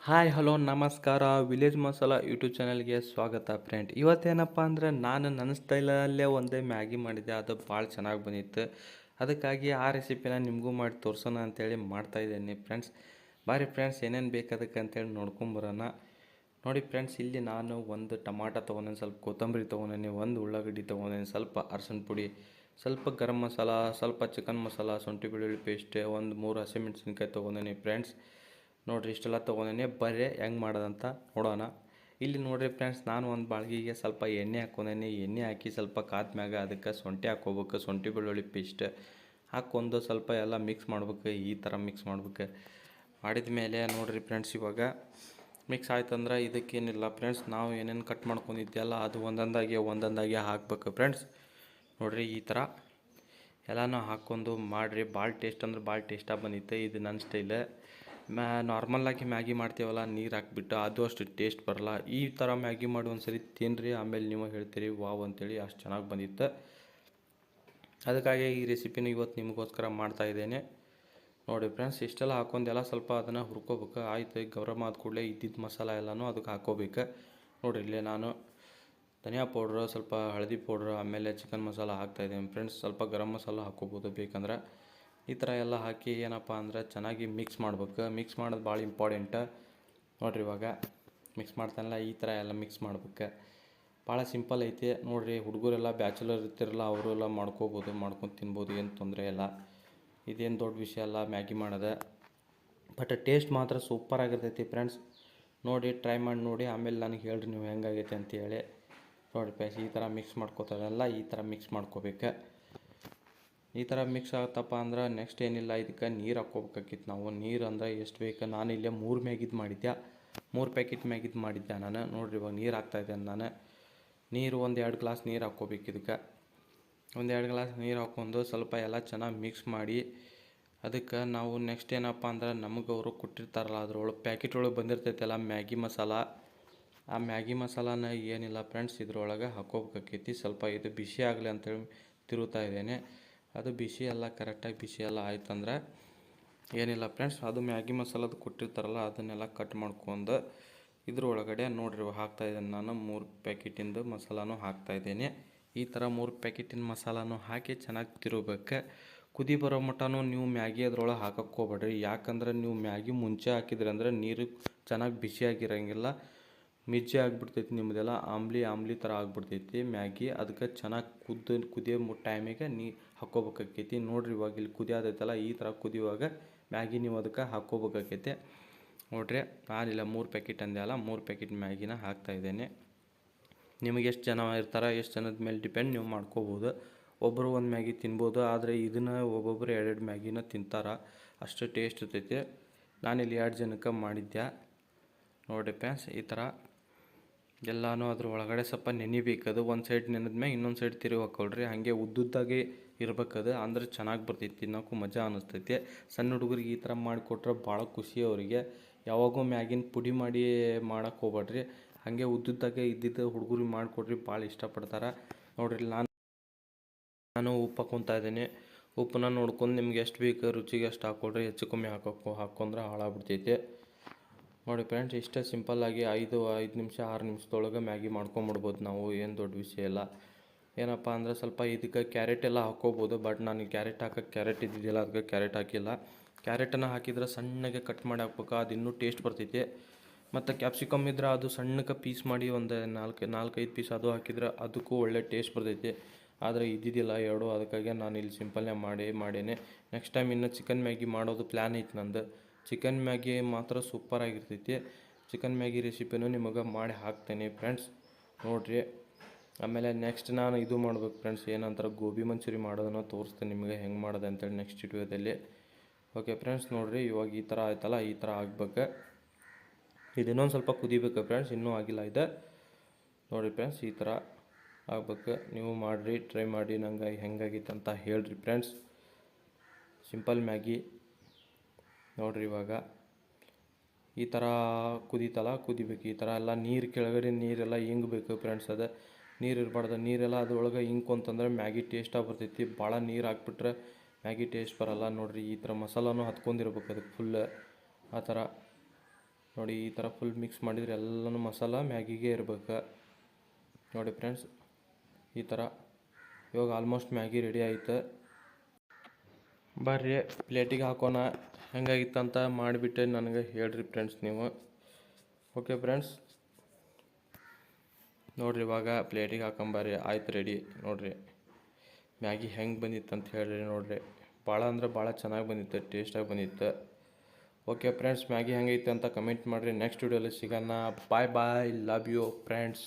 Hi hello ನಮಸ್ಕಾರ village masala YouTube ಚಾನಲ್ಗೆ ಸ್ವಾಗತ ಫ್ರೆಂಡ್. ಇವತ್ತೇನಪ್ಪ ಅಂದ್ರೆ ನಾನು ನನ್ನ ಸ್ಟೈಲಲ್ಲೇ ಒಂದೇ ಮ್ಯಾಗಿ ಮಾಡಿದ್ದೆ, ಅದು ಭಾಳ ಚೆನ್ನಾಗಿ ಬಂದಿತ್ತು. ಅದಕ್ಕಾಗಿ ಆ ರೆಸಿಪಿನ ನಿಮಗೂ ಮಾಡಿ ತೋರಿಸೋಣ ಅಂತೇಳಿ ಮಾಡ್ತಾಯಿದ್ದೀನಿ ಫ್ರೆಂಡ್ಸ್. ಬಾರಿ ಫ್ರೆಂಡ್ಸ್, ಏನೇನು ಬೇಕು ಅದಕ್ಕೆ ಅಂತೇಳಿ ನೋಡ್ಕೊಂಬರೋಣ. ನೋಡಿ ಫ್ರೆಂಡ್ಸ್, ಇಲ್ಲಿ ನಾನು ಒಂದು ಟಮಾಟ ತೊಗೊಂಡೇನಿ, ಸ್ವಲ್ಪ ಕೊತ್ತಂಬರಿ ತೊಗೊಂಡೇನಿ, ಒಂದು ಉಳ್ಳಾಗಡ್ಡಿ ತೊಗೊಂಡೇನಿ, ಸ್ವಲ್ಪ ಅರಶಿನ ಪುಡಿ, ಸ್ವಲ್ಪ ಗರಂ ಮಸಾಲ, ಸ್ವಲ್ಪ ಚಿಕನ್ ಮಸಾಲ, ಶುಂಠಿ ಬೆಳ್ಳುಳ್ಳಿ ಪೇಸ್ಟ್, ಒಂದು 3 ಹಸಿಮೆಣ್ಸಿನ್ಕಾಯಿ ತೊಗೊಂಡೇನಿ ಫ್ರೆಂಡ್ಸ್. ನೋಡಿರಿ ಇಷ್ಟೆಲ್ಲ ತೊಗೊಂಡೇನಿ. ಬರ್ರಿ ಹೆಂಗೆ ಮಾಡೋದಂತ ನೋಡೋಣ. ಇಲ್ಲಿ ನೋಡಿರಿ ಫ್ರೆಂಡ್ಸ್, ನಾನು ಒಂದು ಬಾಳ್ಗಿಗೆ ಸ್ವಲ್ಪ ಎಣ್ಣೆ ಹಾಕ್ಕೊಂಡೇನಿ. ಎಣ್ಣೆ ಹಾಕಿ ಸ್ವಲ್ಪ ಕಾದ್ಮ್ಯಾಗ ಅದಕ್ಕೆ ಶುಂಠಿ ಹಾಕ್ಕೋಬೇಕು, ಶುಂಠಿ ಬೆಳ್ಳುಳ್ಳಿ ಪೇಸ್ಟ್ ಹಾಕ್ಕೊಂಡು ಸ್ವಲ್ಪ ಎಲ್ಲ ಮಿಕ್ಸ್ ಮಾಡ್ಬೇಕು. ಈ ಥರ ಮಿಕ್ಸ್ ಮಾಡ್ಬೇಕು. ಮಾಡಿದ ಮೇಲೆ ನೋಡಿರಿ ಫ್ರೆಂಡ್ಸ್, ಇವಾಗ ಮಿಕ್ಸ್ ಆಯ್ತಂದ್ರೆ ಇದಕ್ಕೇನಿಲ್ಲ ಫ್ರೆಂಡ್ಸ್, ನಾವು ಏನೇನು ಕಟ್ ಮಾಡ್ಕೊಂಡಿದ್ದೆಲ್ಲ ಅದು ಒಂದೊಂದಾಗಿ ಹಾಕ್ಬೇಕು ಫ್ರೆಂಡ್ಸ್. ನೋಡಿರಿ ಈ ಥರ ಎಲ್ಲನೂ ಹಾಕ್ಕೊಂಡು ಮಾಡಿರಿ. ಭಾಳ ಟೇಸ್ಟ್ ಅಂದ್ರೆ ಭಾಳ ಟೇಸ್ಟಾಗಿ ಬಂದಿತ್ತು. ಇದು ನನ್ನ ಸ್ಟೈಲ್. ನಾರ್ಮಲಾಗಿ ಮ್ಯಾಗಿ ಮಾಡ್ತೀವಲ್ಲ, ನೀರು ಹಾಕ್ಬಿಟ್ಟು, ಅದು ಅಷ್ಟು ಟೇಸ್ಟ್ ಬರೋಲ್ಲ. ಈ ಥರ ಮ್ಯಾಗಿ ಮಾಡಿ ಒಂದು ಸರಿ ತಿನ್ನಿರಿ, ಆಮೇಲೆ ನೀವು ಹೇಳ್ತೀರಿ ವಾವ್ ಅಂತೇಳಿ, ಅಷ್ಟು ಚೆನ್ನಾಗಿ ಬಂದಿತ್ತು. ಅದಕ್ಕಾಗಿ ಈ ರೆಸಿಪಿನ ಇವತ್ತು ನಿಮಗೋಸ್ಕರ ಮಾಡ್ತಾಯಿದ್ದೇನೆ. ನೋಡಿ ಫ್ರೆಂಡ್ಸ್, ಇಷ್ಟೆಲ್ಲ ಹಾಕೊಂಡೆಲ್ಲ ಸ್ವಲ್ಪ ಅದನ್ನು ಹುರ್ಕೋಬೇಕು. ಆಯ್ತು, ಗರಮ್ ಆದ ಕೂಡಲೇ ಇದ್ದಿದ್ದು ಮಸಾಲ ಎಲ್ಲನೂ ಅದಕ್ಕೆ ಹಾಕ್ಕೋಬೇಕು. ನೋಡಿರಿ ಇಲ್ಲೇ ನಾನು ಧನಿಯಾ ಪೌಡ್ರು, ಸ್ವಲ್ಪ ಹಳದಿ ಪೌಡ್ರು, ಆಮೇಲೆ ಚಿಕನ್ ಮಸಾಲ ಹಾಕ್ತಾಯಿದ್ದೀನಿ ಫ್ರೆಂಡ್ಸ್. ಸ್ವಲ್ಪ ಗರಂ ಮಸಾಲ ಹಾಕ್ಕೋಬೋದು ಬೇಕಂದ್ರೆ. ಈ ಥರ ಎಲ್ಲ ಹಾಕಿ ಏನಪ್ಪ ಅಂದ್ರೆ ಚೆನ್ನಾಗಿ ಮಿಕ್ಸ್ ಮಾಡ್ಬೇಕು. ಮಿಕ್ಸ್ ಮಾಡೋದು ಭಾಳ ಇಂಪಾರ್ಟೆಂಟ್. ನೋಡಿರಿ ಇವಾಗ ಮಿಕ್ಸ್ ಮಾಡ್ತಾನಲ್ಲ, ಈ ಥರ ಎಲ್ಲ ಮಿಕ್ಸ್ ಮಾಡ್ಬೇಕು. ಭಾಳ ಸಿಂಪಲ್ ಐತಿ. ನೋಡಿರಿ, ಹುಡುಗರೆಲ್ಲ ಬ್ಯಾಚುಲರ್ ಇರ್ತಿರಲ್ಲ, ಅವರೆಲ್ಲ ಮಾಡ್ಕೋಬೋದು, ಮಾಡ್ಕೊಂಡು ತಿನ್ಬೋದು, ಏನು ತೊಂದರೆ ಇಲ್ಲ. ಇದೇನು ದೊಡ್ಡ ವಿಷಯ ಅಲ್ಲ ಮ್ಯಾಗಿ ಮಾಡೋದು. ಬಟ್ ಟೇಸ್ಟ್ ಮಾತ್ರ ಸೂಪರಾಗಿರ್ತೈತಿ ಫ್ರೆಂಡ್ಸ್. ನೋಡಿ ಟ್ರೈ ಮಾಡಿ ನೋಡಿ, ಆಮೇಲೆ ನನಗೆ ಹೇಳ್ರಿ ನೀವು ಹೆಂಗಾಗೈತೆ ಅಂತೇಳಿ. ನೋಡಿ ಫ್ರೆಂಡ್ಸ್, ಈ ಥರ ಮಿಕ್ಸ್ ಮಾಡ್ಕೋತಾರಲ್ಲ, ಈ ಥರ ಮಿಕ್ಸ್ ಮಾಡ್ಕೋಬೇಕು. ಈ ಥರ ಮಿಕ್ಸ್ ಆಗತ್ತಪ್ಪ ಅಂದ್ರೆ ನೆಕ್ಸ್ಟ್ ಏನಿಲ್ಲ, ಇದಕ್ಕೆ ನೀರು ಹಾಕ್ಕೋಬೇಕಾಗಿತ್ತು ನಾವು. ನೀರು ಅಂದರೆ ಎಷ್ಟು ಬೇಕು, ನಾನು ಇಲ್ಲೇ 3 ಮ್ಯಾಗಿದ್ದು ಮಾಡಿದ್ದೆ, 3 ಪ್ಯಾಕೆಟ್ ಮ್ಯಾಗಿದ್ದು ಮಾಡಿದ್ದೆ ನಾನು. ನೋಡಿರಿ ಇವಾಗ ನೀರು ಹಾಕ್ತಾಯಿದ್ದೇನೆ ನಾನು. ನೀರು ಒಂದು 2 ಗ್ಲಾಸ್ ನೀರು ಹಾಕ್ಕೋಬೇಕು ಇದಕ್ಕೆ. ಒಂದು 2 ಗ್ಲಾಸ್ ನೀರು ಹಾಕ್ಕೊಂಡು ಸ್ವಲ್ಪ ಎಲ್ಲ ಚೆನ್ನಾಗಿ ಮಿಕ್ಸ್ ಮಾಡಿ, ಅದಕ್ಕೆ ನಾವು ನೆಕ್ಸ್ಟ್ ಏನಪ್ಪ ಅಂದ್ರೆ ನಮಗೆ ಅವರು ಕೊಟ್ಟಿರ್ತಾರಲ್ಲ, ಅದ್ರೊಳಗೆ ಪ್ಯಾಕೆಟ್ ಒಳಗೆ ಬಂದಿರ್ತೈತಲ್ಲ ಮ್ಯಾಗಿ ಮಸಾಲ, ಆ ಮ್ಯಾಗಿ ಮಸಾಲಾನ ಏನಿಲ್ಲ ಫ್ರೆಂಡ್ಸ್ ಇದ್ರೊಳಗೆ ಹಾಕ್ಕೋಬೇಕಾಕೈತಿ. ಸ್ವಲ್ಪ ಇದು ಬಿಸಿ ಆಗಲಿ ಅಂತೇಳಿ ತಿರುಗ್ತಾ ಇದ್ದೇನೆ. ಅದು ಬಿಸಿ ಎಲ್ಲ ಕರೆಕ್ಟಾಗಿ ಬಿಸಿ ಎಲ್ಲ ಆಯ್ತಂದ್ರೆ ಏನಿಲ್ಲ ಫ್ರೆಂಡ್ಸ್, ಅದು ಮ್ಯಾಗಿ ಮಸಾಲದು ಕೊಟ್ಟಿರ್ತಾರಲ್ಲ ಅದನ್ನೆಲ್ಲ ಕಟ್ ಮಾಡ್ಕೊಂಡು ಇದ್ರೊಳಗಡೆ ನೋಡಿರಿ ಹಾಕ್ತಾಯಿದ್ದೇನೆ ನಾನು. 3 ಪ್ಯಾಕೆಟಿಂದು ಮಸಾಲಾನು ಹಾಕ್ತಾಯಿದ್ದೇನೆ. ಈ ಥರ 3 ಪ್ಯಾಕೆಟಿನ ಮಸಾಲಾನು ಹಾಕಿ ಚೆನ್ನಾಗಿ ತಿರುಗಬೇಕು. ಕುದಿ ಬರೋ ಮಟನೂ ನೀವು ಮ್ಯಾಗಿ ಅದ್ರೊಳಗೆ ಹಾಕಕ್ಕೆ ಹೋಗ್ಬೇಡ್ರಿ. ಯಾಕಂದ್ರೆ ನೀವು ಮ್ಯಾಗಿ ಮುಂಚೆ ಹಾಕಿದ್ರಿ ಅಂದರೆ ನೀರು ಚೆನ್ನಾಗಿ ಬಿಸಿಯಾಗಿರೋಂಗಿಲ್ಲ, ಮಿಜ್ಜೆ ಆಗಿಬಿಡ್ತೈತಿ, ನಿಮ್ಮದೆಲ್ಲ ಆಮ್ಲಿ ಥರ ಆಗಿಬಿಡ್ತೈತಿ ಮ್ಯಾಗಿ. ಅದಕ್ಕೆ ಚೆನ್ನಾಗಿ ಕುದಿಯೋ ಟೈಮಿಗೆ ಹಾಕ್ಕೋಬೇಕಾಕೈತಿ. ನೋಡಿರಿ ಇವಾಗ ಇಲ್ಲಿ ಕುದಿಯೋದೈತಲ್ಲ, ಈ ಥರ ಕುದಿಯುವಾಗ ಮ್ಯಾಗಿ ನೀವು ಅದಕ್ಕೆ ಹಾಕ್ಕೋಬೇಕಾಕೈತಿ. ನೋಡ್ರಿ ನಾನಿಲ್ಲ 3 ಪ್ಯಾಕೆಟ್ ಅಂದೆ ಅಲ್ಲ, 3 ಪ್ಯಾಕೆಟ್ ಮ್ಯಾಗಿನ ಹಾಕ್ತಾಯಿದ್ದೇನೆ. ನಿಮಗೆ ಎಷ್ಟು ಜನ ಇರ್ತಾರೆ, ಎಷ್ಟು ಜನದ ಮೇಲೆ ಡಿಪೆಂಡ್, ನೀವು ಮಾಡ್ಕೋಬೋದು. ಒಬ್ಬರು ಒಂದು ಮ್ಯಾಗಿ ತಿನ್ಬೋದು, ಆದರೆ ಇದನ್ನು ಒಬ್ಬೊಬ್ಬರು 2 ಮ್ಯಾಗಿನ ತಿಂತಾರೆ, ಅಷ್ಟು ಟೇಸ್ಟ್ ಇರ್ತೈತಿ. ನಾನಿಲ್ಲಿ 2 ಜನಕ್ಕೆ ಮಾಡಿದ್ದೆ. ನೋಡಿರಿ ಫ್ರೆಂಡ್ಸ್, ಈ ಥರ ಎಲ್ಲನೂ ಅದ್ರ ಒಳಗಡೆ ಸ್ವಲ್ಪ ನೆನಿಬೇಕದು. ಒಂದು ಸೈಡ್ ನೆನೆದ್ಮೇಲೆ ಇನ್ನೊಂದು ಸೈಡ್ ತಿರುಗಿ ಹಾಕ್ಕೊಳ್ರಿ. ಹಾಗೆ ಉದ್ದುದ್ದಾಗೆ ಇರ್ಬೇಕದು, ಅಂದ್ರೆ ಚೆನ್ನಾಗಿ ಬರ್ತೈತಿ, ತಿನ್ನೋಕ್ಕೂ ಮಜಾ ಅನ್ನಿಸ್ತೈತಿ. ಸಣ್ಣ ಹುಡುಗರಿಗೆ ಈ ಥರ ಮಾಡಿಕೊಟ್ರೆ ಭಾಳ ಖುಷಿ ಅವರಿಗೆ. ಯಾವಾಗೂ ಮ್ಯಾಗಿನ ಪುಡಿ ಮಾಡಿ ಮಾಡೋಕ್ಕೆ ಹೋಗ್ಬೇಡ್ರಿ, ಹಾಗೆ ಉದ್ದುದ್ದಾಗೆ ಇದ್ದಿದ್ದು ಹುಡುಗರಿಗೆ ಮಾಡಿಕೊಡ್ರಿ, ಭಾಳ ಇಷ್ಟಪಡ್ತಾರೆ. ನೋಡಿರಿ ನಾನು ಉಪ್ಪು ಹಾಕ್ಕೊತಾ ಇದ್ದೀನಿ. ಉಪ್ಪನ್ನ ನೋಡ್ಕೊಂಡು ನಿಮ್ಗೆ ಎಷ್ಟು ಬೇಕು ರುಚಿಗೆ ಅಷ್ಟು ಹಾಕ್ಕೊಡ್ರಿ, ಹೆಚ್ಚು ಕಮ್ಮಿ ಹಾಕ್ಕೊಂಡ್ರೆ ಹಾಳಾಗ್ಬಿಡ್ತೈತಿ. ನೋಡಿ ಫ್ರೆಂಡ್ಸ್, ಇಷ್ಟೇ ಸಿಂಪಲ್ಲಾಗಿ 5 ನಿಮಿಷ 6 ನಿಮಿಷದೊಳಗೆ ಮ್ಯಾಗಿ ಮಾಡ್ಕೊಂಬಿಡ್ಬೋದು ನಾವು, ಏನು ದೊಡ್ಡ ವಿಷಯ ಇಲ್ಲ. ಏನಪ್ಪ ಅಂದರೆ ಸ್ವಲ್ಪ ಇದಕ್ಕೆ ಕ್ಯಾರೆಟ್ ಎಲ್ಲ ಹಾಕ್ಕೋಬೋದು, ಬಟ್ ನಾನು ಕ್ಯಾರೆಟ್ ಇದ್ದಿದ್ದಿಲ್ಲ, ಅದಕ್ಕೆ ಕ್ಯಾರೆಟ್ ಹಾಕಿಲ್ಲ. ಕ್ಯಾರೆಟನ್ನು ಹಾಕಿದ್ರೆ ಸಣ್ಣಗೆ ಕಟ್ ಮಾಡಿ ಹಾಕ್ಬೇಕು, ಅದು ಇನ್ನೂ ಟೇಸ್ಟ್ ಬರ್ತೈತಿ. ಮತ್ತು ಕ್ಯಾಪ್ಸಿಕಮ್ ಇದ್ರೆ ಅದು ಸಣ್ಣಗೆ ಪೀಸ್ ಮಾಡಿ ಒಂದು 4-5 ಪೀಸ್ ಅದು ಹಾಕಿದ್ರೆ ಅದಕ್ಕೂ ಒಳ್ಳೆ ಟೇಸ್ಟ್ ಬರ್ತೈತಿ. ಆದರೆ ಇದ್ದಿದ್ದಿಲ್ಲ ಎರಡು, ಅದಕ್ಕಾಗಿ ನಾನು ಇಲ್ಲಿ ಸಿಂಪಲ್ನೇ ಮಾಡೇನೆ. ನೆಕ್ಸ್ಟ್ ಟೈಮ್ ಇನ್ನು ಚಿಕನ್ ಮ್ಯಾಗಿ ಮಾಡೋದು ಪ್ಲ್ಯಾನ್ ಐತೆ ನಂದು. ಚಿಕನ್ ಮ್ಯಾಗಿ ಮಾತ್ರ ಸೂಪರಾಗಿರ್ತೈತಿ. ಚಿಕನ್ ಮ್ಯಾಗಿ ರೆಸಿಪಿನೂ ನಿಮಗೆ ಮಾಡಿ ಹಾಕ್ತೇನೆ ಫ್ರೆಂಡ್ಸ್, ನೋಡಿರಿ. ಆಮೇಲೆ ನೆಕ್ಸ್ಟ್ ನಾನು ಇದು ಮಾಡ್ಬೇಕು ಫ್ರೆಂಡ್ಸ್, ಏನಂತಾರೆ ಗೋಬಿ ಮಂಚೂರಿ ಮಾಡೋದನ್ನು ತೋರಿಸ್ತೇನೆ ನಿಮಗೆ ಹೆಂಗೆ ಮಾಡೋದು ಅಂತೇಳಿ ನೆಕ್ಸ್ಟ್ ವಿಡಿಯೋದಲ್ಲಿ. ಓಕೆ ಫ್ರೆಂಡ್ಸ್, ನೋಡಿರಿ ಇವಾಗ ಈ ಥರ ಆಯ್ತಲ್ಲ, ಈ ಥರ ಆಗ್ಬೇಕು. ಇದು ಇನ್ನೊಂದು ಸ್ವಲ್ಪ ಕುದಿಬೇಕು ಫ್ರೆಂಡ್ಸ್, ಇನ್ನೂ ಆಗಿಲ್ಲ ಇದೆ. ನೋಡಿರಿ ಫ್ರೆಂಡ್ಸ್, ಈ ಥರ ಆಗ್ಬೇಕು. ನೀವು ಮಾಡಿರಿ, ಟ್ರೈ ಮಾಡಿ, ನಂಗೆ ಹೆಂಗಾಗಿತ್ತು ಅಂತ ಹೇಳ್ರಿ ಫ್ರೆಂಡ್ಸ್. ಸಿಂಪಲ್ ಮ್ಯಾಗಿ ನೋಡಿರಿ. ಇವಾಗ ಈ ಥರ ಕುದಿಬೇಕು. ಈ ಥರ ಎಲ್ಲ ನೀರು ಕೆಳಗಡೆ ನೀರೆಲ್ಲ ಇಂಗಬೇಕು ಫ್ರೆಂಡ್ಸ್. ಅದು ನೀರು ಇರಬಾರ್ದು, ನೀರೆಲ್ಲ ಅದ್ರೊಳಗೆ ಇಂಕೊಂತಂದ್ರೆ ಮ್ಯಾಗಿ ಟೇಸ್ಟಾಗಿ ಬರ್ತೈತಿ. ಭಾಳ ನೀರು ಹಾಕ್ಬಿಟ್ರೆ ಮ್ಯಾಗಿ ಟೇಸ್ಟ್ ಬರೋಲ್ಲ. ನೋಡಿರಿ ಈ ಥರ ಮಸಾಲನೂ ಹತ್ಕೊಂಡಿರ್ಬೇಕು ಅದಕ್ಕೆ ಫುಲ್. ಆ ಥರ ನೋಡಿ ಈ ಥರ ಫುಲ್ ಮಿಕ್ಸ್ ಮಾಡಿದರೆ ಎಲ್ಲನೂ ಮಸಾಲ ಮ್ಯಾಗಿಗೆ ಇರ್ಬೇಕು ನೋಡಿ ಫ್ರೆಂಡ್ಸ್. ಈ ಥರ ಇವಾಗ ಆಲ್ಮೋಸ್ಟ್ ಮ್ಯಾಗಿ ರೆಡಿ ಆಯ್ತು. ಬರ್ರಿ ಪ್ಲೇಟಿಗೆ ಹಾಕೋಣ. ಹೆಂಗಾಗಿತ್ತಂತ ಮಾಡಿಬಿಟ್ಟೆ ನನಗೆ ಹೇಳ್ರಿ ಫ್ರೆಂಡ್ಸ್ ನೀವು. ಓಕೆ ಫ್ರೆಂಡ್ಸ್, ನೋಡಿರಿ ಇವಾಗ ಪ್ಲೇಟಿಗೆ ಹಾಕೊಂಬರ್ರಿ. ಆಯ್ತು ರೆಡಿ. ನೋಡಿರಿ ಮ್ಯಾಗಿ ಹೆಂಗೆ ಬಂದಿತ್ತು ಅಂತ ಹೇಳ್ರಿ. ನೋಡಿರಿ ಭಾಳ ಅಂದ್ರೆ ಭಾಳ ಚೆನ್ನಾಗಿ ಬಂದಿತ್ತು, ಟೇಸ್ಟಾಗಿ ಬಂದಿತ್ತು. ಓಕೆ ಫ್ರೆಂಡ್ಸ್, ಮ್ಯಾಗಿ ಹೆಂಗೈತೆ ಅಂತ ಕಮೆಂಟ್ ಮಾಡಿರಿ. ನೆಕ್ಸ್ಟ್ ವಿಡಿಯೋಲಿ ಸಿಗೋಣ. ಬಾಯ್ ಬಾಯ್, ಲವ್ ಯು ಫ್ರೆಂಡ್ಸ್.